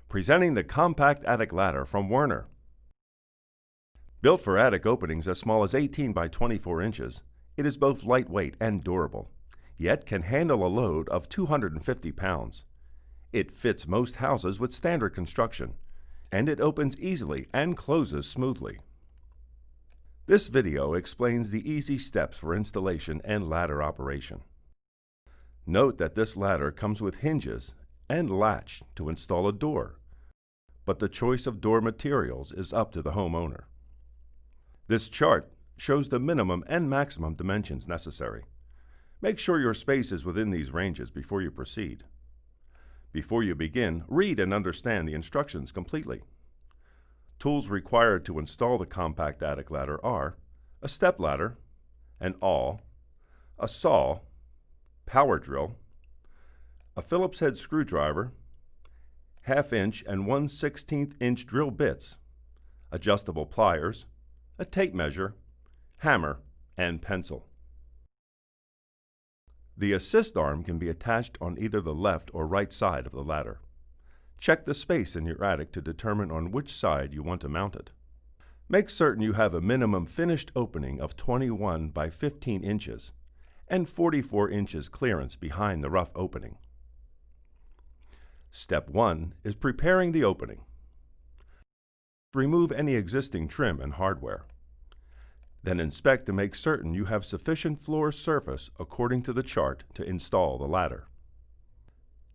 Presenting the compact attic ladder from Werner. Built for attic openings as small as 18 by 24 inches, it is both lightweight and durable, yet can handle a load of 250 pounds. It fits most houses with standard construction, and it opens easily and closes smoothly. This video explains the easy steps for installation and ladder operation. Note that this ladder comes with hinges and latch to install a door, but the choice of door materials is up to the homeowner. This chart shows the minimum and maximum dimensions necessary. Make sure your space is within these ranges before you proceed. Before you begin, read and understand the instructions completely. Tools required to install the compact attic ladder are a step ladder, an awl, a saw, power drill, a Phillips head screwdriver, 1/2 inch and 1/16 inch drill bits, adjustable pliers, a tape measure, hammer, and pencil. The assist arm can be attached on either the left or right side of the ladder. Check the space in your attic to determine on which side you want to mount it. Make certain you have a minimum finished opening of 21 by 15 inches and 44 inches clearance behind the rough opening. Step 1 is preparing the opening. Remove any existing trim and hardware. Then inspect to make certain you have sufficient floor surface according to the chart to install the ladder.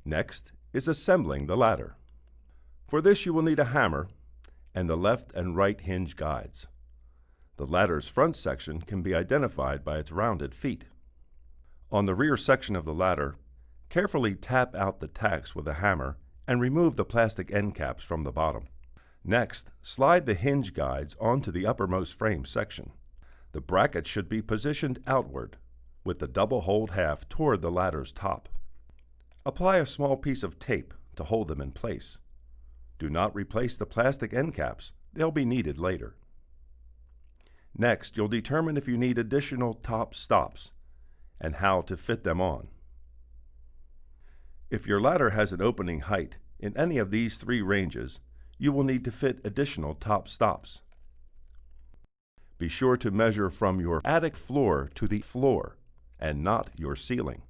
Next is assembling the ladder. For this you will need a hammer and the left and right hinge guides. The ladder's front section can be identified by its rounded feet. On the rear section of the ladder, carefully tap out the tacks with a hammer and remove the plastic end caps from the bottom. Next, slide the hinge guides onto the uppermost frame section. The brackets should be positioned outward, with the double hold half toward the ladder's top. Apply a small piece of tape to hold them in place. Do not replace the plastic end caps, they'll be needed later. Next, you'll determine if you need additional top stops and how to fit them on. If your ladder has an opening height in any of these 3 ranges, you will need to fit additional top stops. Be sure to measure from your attic floor to the floor and not your ceiling.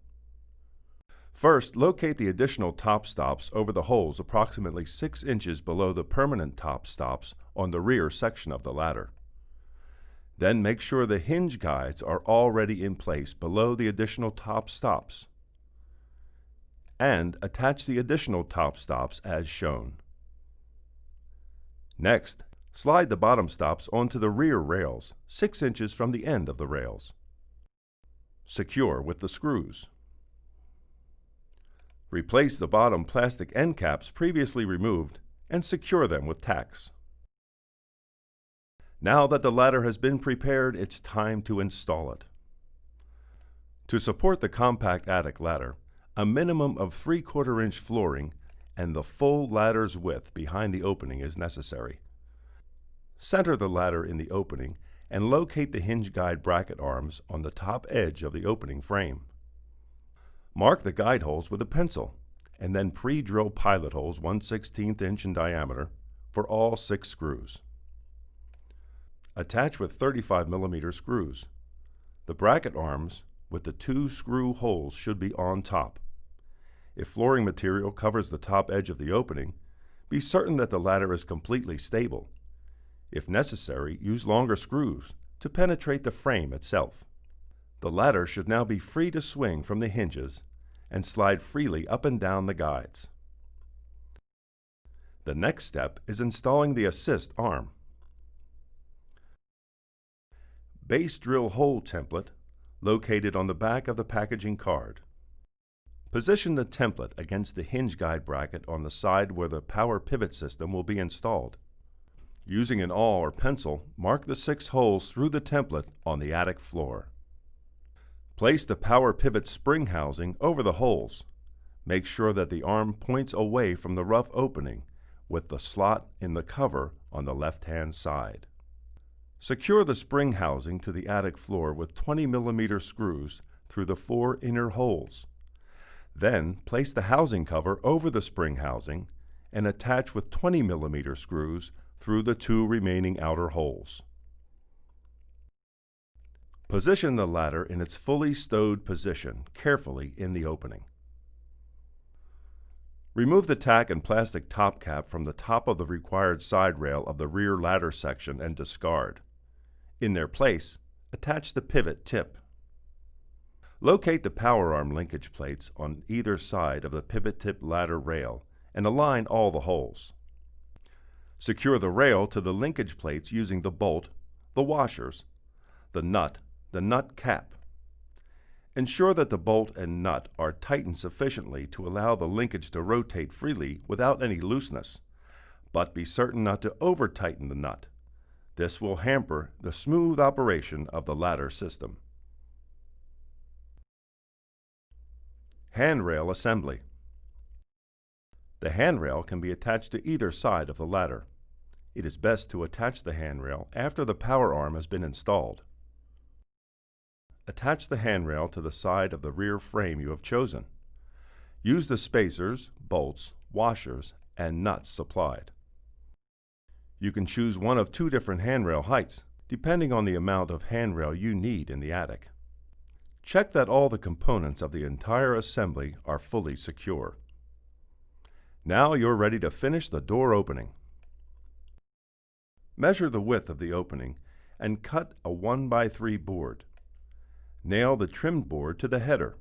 First, locate the additional top stops over the holes approximately 6 inches below the permanent top stops on the rear section of the ladder. Then make sure the hinge guides are already in place below the additional top stops, and attach the additional top stops as shown. Next, slide the bottom stops onto the rear rails, 6 inches from the end of the rails. Secure with the screws. Replace the bottom plastic end caps previously removed and secure them with tacks. Now that the ladder has been prepared, it's time to install it. To support the compact attic ladder, a minimum of 3/4 inch flooring and the full ladder's width behind the opening is necessary. Center the ladder in the opening and locate the hinge guide bracket arms on the top edge of the opening frame. Mark the guide holes with a pencil and then pre-drill pilot holes 1/16 inch in diameter for all 6 screws. Attach with 35 mm screws. The bracket arms with the 2 screw holes should be on top. If flooring material covers the top edge of the opening, be certain that the ladder is completely stable. If necessary, use longer screws to penetrate the frame itself. The ladder should now be free to swing from the hinges and slide freely up and down the guides. The next step is installing the assist arm. Base drill hole template located on the back of the packaging card. Position the template against the hinge guide bracket on the side where the power pivot system will be installed. Using an awl or pencil, mark the 6 holes through the template on the attic floor. Place the power pivot spring housing over the holes. Make sure that the arm points away from the rough opening with the slot in the cover on the left-hand side. Secure the spring housing to the attic floor with 20 mm screws through the 4 inner holes. Then place the housing cover over the spring housing and attach with 20mm screws through the 2 remaining outer holes. Position the ladder in its fully stowed position carefully in the opening. Remove the tack and plastic top cap from the top of the required side rail of the rear ladder section and discard. In their place, attach the pivot tip. Locate the power arm linkage plates on either side of the pivot tip ladder rail and align all the holes. Secure the rail to the linkage plates using the bolt, the washers, the nut cap. Ensure that the bolt and nut are tightened sufficiently to allow the linkage to rotate freely without any looseness, but be certain not to over-tighten the nut. This will hamper the smooth operation of the ladder system. Handrail Assembly. The handrail can be attached to either side of the ladder. It is best to attach the handrail after the power arm has been installed. Attach the handrail to the side of the rear frame you have chosen. Use the spacers, bolts, washers, and nuts supplied. You can choose one of 2 different handrail heights, depending on the amount of handrail you need in the attic. Check that all the components of the entire assembly are fully secure. Now you're ready to finish the door opening. Measure the width of the opening and cut a 1x3 board. Nail the trimmed board to the header.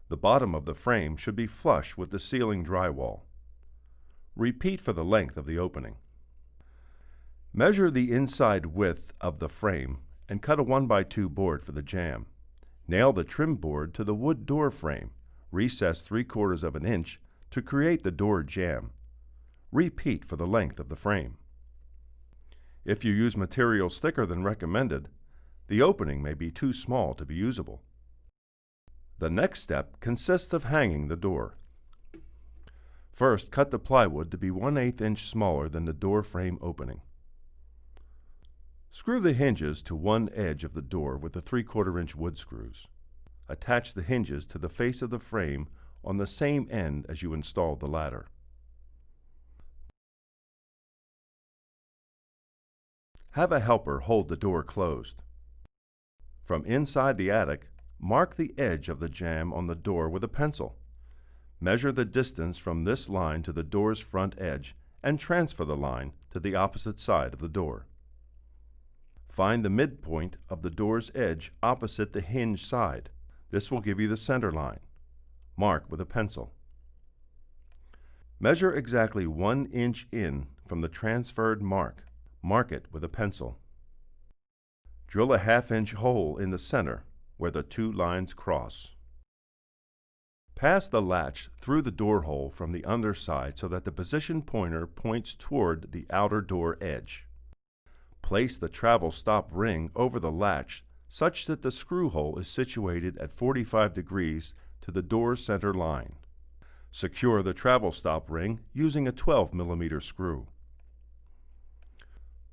The bottom of the frame should be flush with the ceiling drywall. Repeat for the length of the opening. Measure the inside width of the frame and cut a 1x2 board for the jamb. Nail the trim board to the wood door frame. Recess 3/4 of an inch to create the door jamb. Repeat for the length of the frame. If you use materials thicker than recommended, the opening may be too small to be usable. The next step consists of hanging the door. First, cut the plywood to be 1/8 inch smaller than the door frame opening. Screw the hinges to one edge of the door with the 3/4 inch wood screws. Attach the hinges to the face of the frame on the same end as you installed the ladder. Have a helper hold the door closed. From inside the attic, mark the edge of the jamb on the door with a pencil. Measure the distance from this line to the door's front edge and transfer the line to the opposite side of the door. Find the midpoint of the door's edge opposite the hinge side. This will give you the center line. Mark with a pencil. Measure exactly 1 inch in from the transferred mark. Mark it with a pencil. Drill a 1/2 inch hole in the center where the 2 lines cross. Pass the latch through the door hole from the underside so that the position pointer points toward the outer door edge. Place the travel stop ring over the latch such that the screw hole is situated at 45 degrees to the door center line. Secure the travel stop ring using a 12mm screw.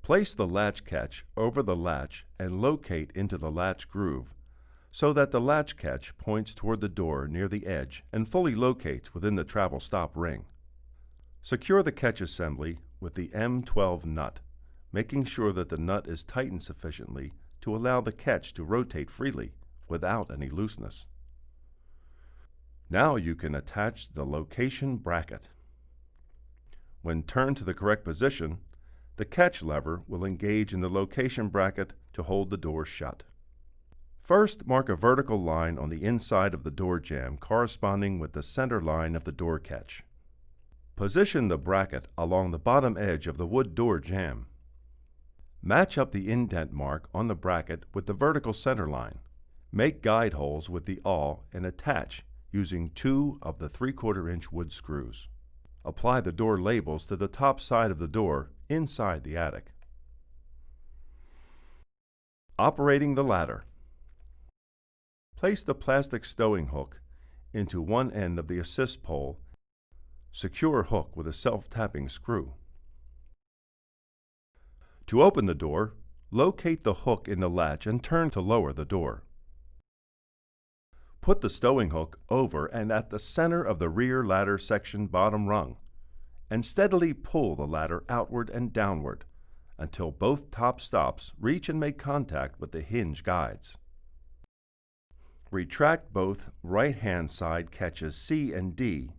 Place the latch catch over the latch and locate into the latch groove so that the latch catch points toward the door near the edge and fully locates within the travel stop ring. Secure the catch assembly with the M12 nut, making sure that the nut is tightened sufficiently to allow the catch to rotate freely without any looseness. Now you can attach the location bracket. When turned to the correct position, the catch lever will engage in the location bracket to hold the door shut. First, mark a vertical line on the inside of the door jamb corresponding with the center line of the door catch. Position the bracket along the bottom edge of the wood door jamb. Match up the indent mark on the bracket with the vertical center line. Make guide holes with the awl and attach using 2 of the 3/4 inch wood screws. Apply the door labels to the top side of the door inside the attic. Operating the ladder. Place the plastic stowing hook into one end of the assist pole. Secure hook with a self-tapping screw. To open the door, locate the hook in the latch and turn to lower the door. Put the stowing hook over and at the center of the rear ladder section bottom rung and steadily pull the ladder outward and downward until both top stops reach and make contact with the hinge guides. Retract both right-hand side catches C and D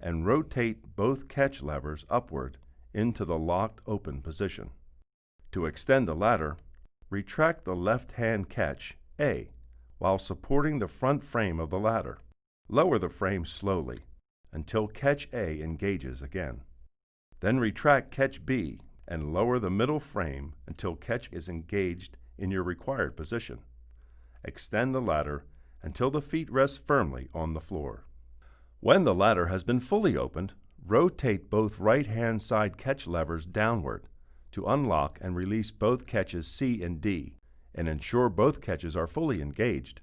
and rotate both catch levers upward into the locked open position. To extend the ladder, retract the left-hand catch A while supporting the front frame of the ladder. Lower the frame slowly until catch A engages again. Then retract catch B and lower the middle frame until catch is engaged in your required position. Extend the ladder until the feet rest firmly on the floor. When the ladder has been fully opened, rotate both right-hand side catch levers downward to unlock and release both catches C and D and ensure both catches are fully engaged.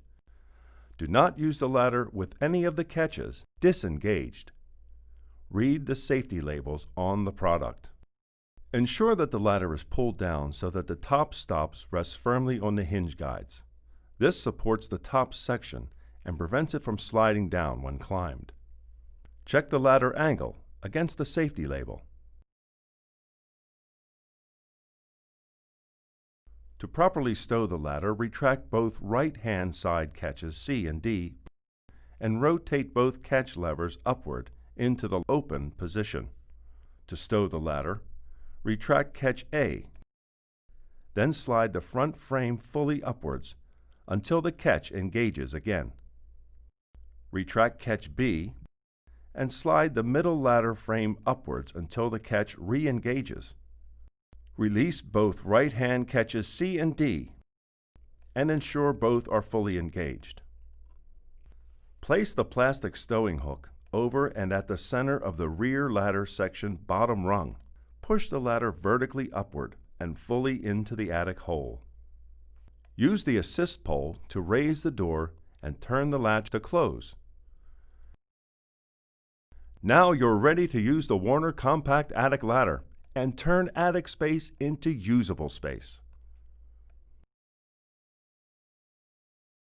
Do not use the ladder with any of the catches disengaged. Read the safety labels on the product. Ensure that the ladder is pulled down so that the top stops rest firmly on the hinge guides. This supports the top section and prevents it from sliding down when climbed. Check the ladder angle against the safety label. To properly stow the ladder, retract both right-hand side catches C and D and rotate both catch levers upward into the open position. To stow the ladder, retract catch A, then slide the front frame fully upwards until the catch engages again. Retract catch B and slide the middle ladder frame upwards until the catch re-engages. Release both right-hand catches C and D and ensure both are fully engaged. Place the plastic stowing hook over and at the center of the rear ladder section bottom rung. Push the ladder vertically upward and fully into the attic hole. Use the assist pole to raise the door and turn the latch to close. Now you're ready to use the Werner Compact Attic Ladder and turn attic space into usable space.